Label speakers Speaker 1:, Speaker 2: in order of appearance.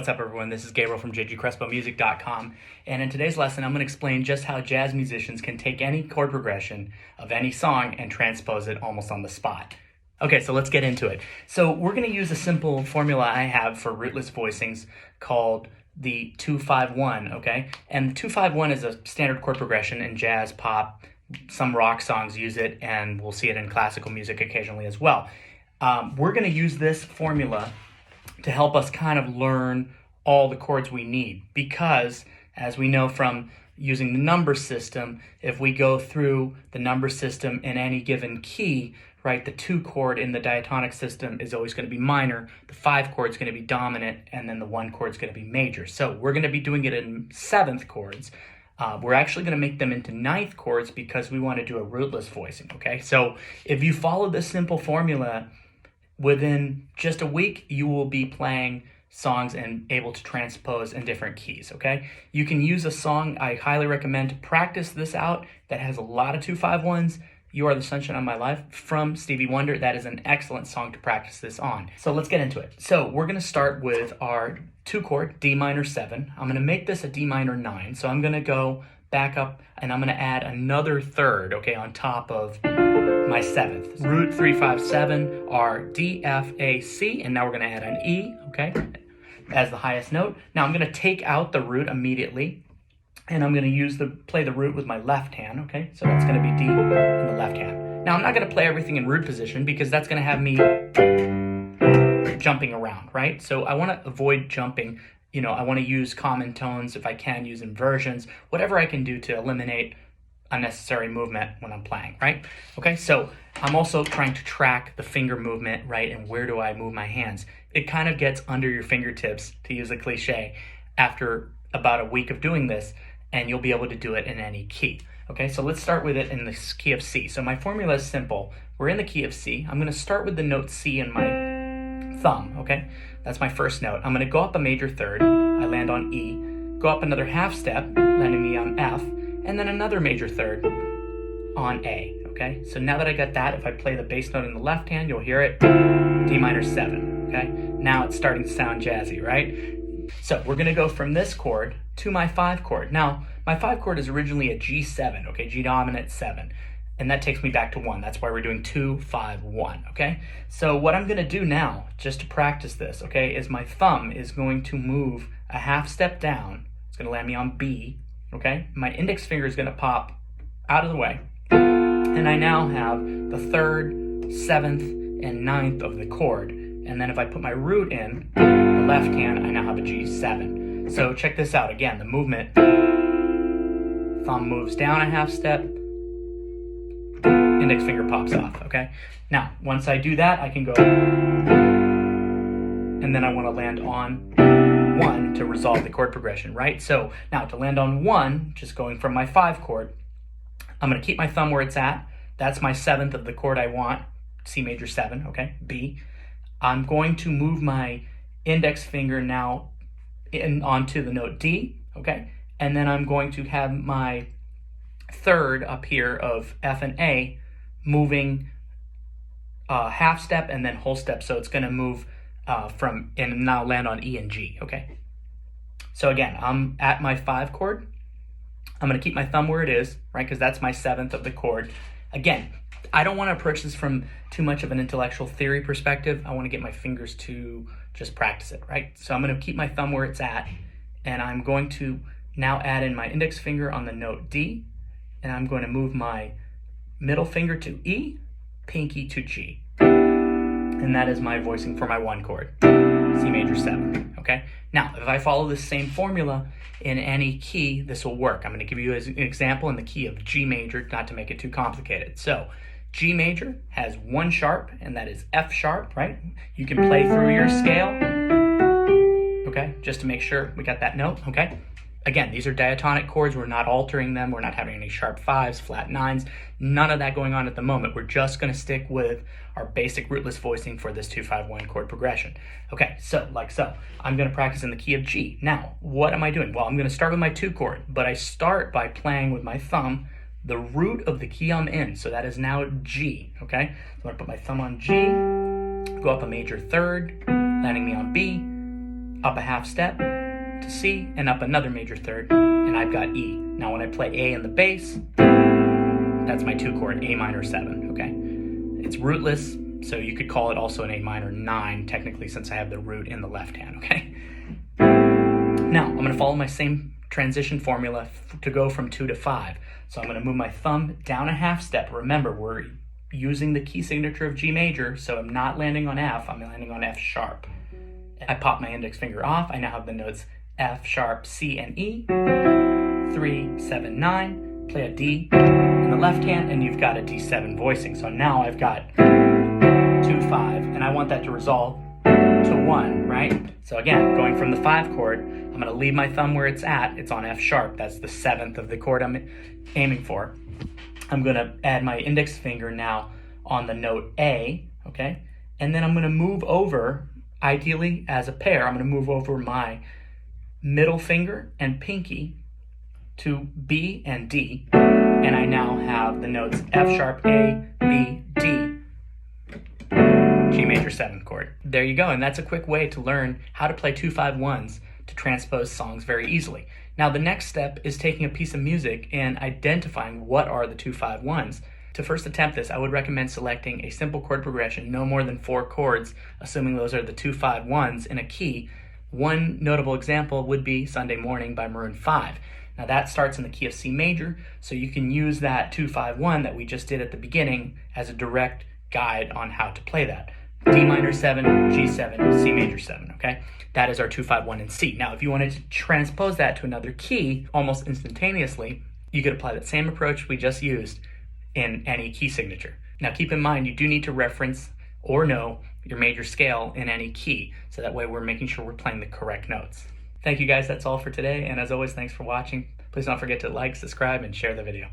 Speaker 1: what's up everyone? This is Gabriel from jgcrespomusic.com, and in today's lesson I'm going to explain just how jazz musicians can take any chord progression of any song and transpose it almost on the spot. Okay, so let's get into it. So we're going to use a simple formula I have for rootless voicings called the 2-5-1, okay? And the 2-5-1 is a standard chord progression in jazz, pop, some rock songs use it, and we'll see it in classical music occasionally as well. We're going to use this formula to help us kind of learn all the chords we need, because as we know from using the number system, if we go through the number system in any given key, right, the 2 chord in the diatonic system is always going to be minor, the 5 chord is going to be dominant, and then the 1 chord is going to be major. So we're going to be doing it in 7th chords. We're actually going to make them into 9th chords because we want to do a rootless voicing, okay? So if you follow this simple formula, within just a week, you will be playing songs and able to transpose in different keys, okay? You can use a song I highly recommend to practice this out that has a lot of 2-5-1s. You Are the Sunshine of My Life from Stevie Wonder. That is an excellent song to practice this on. So let's get into it. So we're going to start with our 2 chord, D minor 7. I'm going to make this a D minor 9. So I'm going to go back up and I'm going to add another third, okay, on top of my 7th. Root 3-5-7 are D, F, A, C, and now we're going to add an E, okay, as the highest note. Now I'm going to take out the root immediately, and I'm going to play the root with my left hand, okay? So that's going to be D in the left hand. Now I'm not going to play everything in root position because that's going to have me jumping around, right? So I want to avoid jumping. You know, I want to use common tones if I can, use inversions, whatever I can do to eliminate unnecessary movement when I'm playing, right? Okay, so I'm also trying to track the finger movement, right? And where do I move my hands? It kind of gets under your fingertips, to use a cliche, after about a week of doing this, and you'll be able to do it in any key. Okay, so let's start with it in the key of C. So my formula is simple. We're in the key of C. I'm gonna start with the note C in my thumb, okay? That's my first note. I'm gonna go up a major third, I land on E, go up another half step, landing me on F, and then another major third on A, okay? So now that I got that, if I play the bass note in the left hand, you'll hear it, D minor 7, okay? Now it's starting to sound jazzy, right? So we're gonna go from this chord to my 5 chord. Now, my 5 chord is originally a G7, okay? G dominant 7, and that takes me back to 1. That's why we're doing 2-5-1, okay? So what I'm gonna do now, just to practice this, okay, is my thumb is going to move a half step down. It's gonna land me on B, okay? My index finger is gonna pop out of the way, and I now have the 3rd, 7th, and 9th of the chord. And then if I put my root in the left hand, I now have a G7. So check this out again, the movement. Thumb moves down a half step, index finger pops off, okay? Now, once I do that, I can go, and then I want to land on 1 to resolve the chord progression, right? So now to land on 1, just going from my 5 chord, I'm going to keep my thumb where it's at. That's my 7th of the chord I want, C major 7, okay, B. I'm going to move my index finger now onto the note D, okay? And then I'm going to have my 3rd up here of F and A moving half step and then whole step. So it's going to move and now land on E and G, okay? So again, I'm at my 5 chord. I'm going to keep my thumb where it is, right? Because that's my 7th of the chord. Again, I don't want to approach this from too much of an intellectual theory perspective. I want to get my fingers to just practice it, right? So I'm going to keep my thumb where it's at, and I'm going to now add in my index finger on the note D, and I'm going to move my middle finger to E, pinky to G. And that is my voicing for my 1 chord, C major 7, okay? Now, if I follow this same formula in any key, this will work. I'm going to give you an example in the key of G major, not to make it too complicated. So, G major has 1 sharp, and that is F sharp, right? You can play through your scale, okay, just to make sure we got that note, okay? Again, these are diatonic chords. We're not altering them. We're not having any sharp 5s, flat 9s, none of that going on at the moment. We're just going to stick with our basic rootless voicing for this 2-5-1 chord progression. Okay, so like so. I'm going to practice in the key of G. Now, what am I doing? Well, I'm going to start with my 2 chord, but I start by playing with my thumb the root of the key I'm in, so that is now G, okay? So I'm going to put my thumb on G, go up a major 3rd, landing me on B, up a half step to C, and up another major third, and I've got E. Now when I play A in the bass, that's my 2 chord, A minor 7, okay? It's rootless, so you could call it also an A minor 9, technically, since I have the root in the left hand, okay? Now, I'm gonna follow my same transition formula to go from 2 to 5. So I'm gonna move my thumb down a half step. Remember, we're using the key signature of G major, so I'm not landing on F, I'm landing on F sharp. I pop my index finger off, I now have the notes F sharp, C, and E, 3, 7, 9, play a D in the left hand, and you've got a D7 voicing. So now I've got 2, 5, and I want that to resolve to 1, right? So again, going from the 5 chord, I'm gonna leave my thumb where it's at. It's on F sharp, that's the 7th of the chord I'm aiming for. I'm gonna add my index finger now on the note A, okay? And then I'm gonna move over, ideally as a pair, I'm gonna move over my middle finger and pinky to B and D, and I now have the notes F sharp, A, B, D, G major 7th chord. There you go, and that's a quick way to learn how to play 2-5-1s to transpose songs very easily. Now the next step is taking a piece of music and identifying what are the 2-5-1s. To first attempt this, I would recommend selecting a simple chord progression, no more than 4 chords, assuming those are the 2-5-1s in a key. One notable example would be Sunday Morning by Maroon 5. Now that starts in the key of C major, so you can use that 2-5-1 that we just did at the beginning as a direct guide on how to play that. D minor 7, G7, C major 7, okay? That is our 2-5-1 in C. Now, if you wanted to transpose that to another key almost instantaneously, you could apply that same approach we just used in any key signature. Now, keep in mind, you do need to reference or know your major scale in any key, so that way we're making sure we're playing the correct notes. Thank you guys, that's all for today, and as always, thanks for watching. Please don't forget to like, subscribe, and share the video.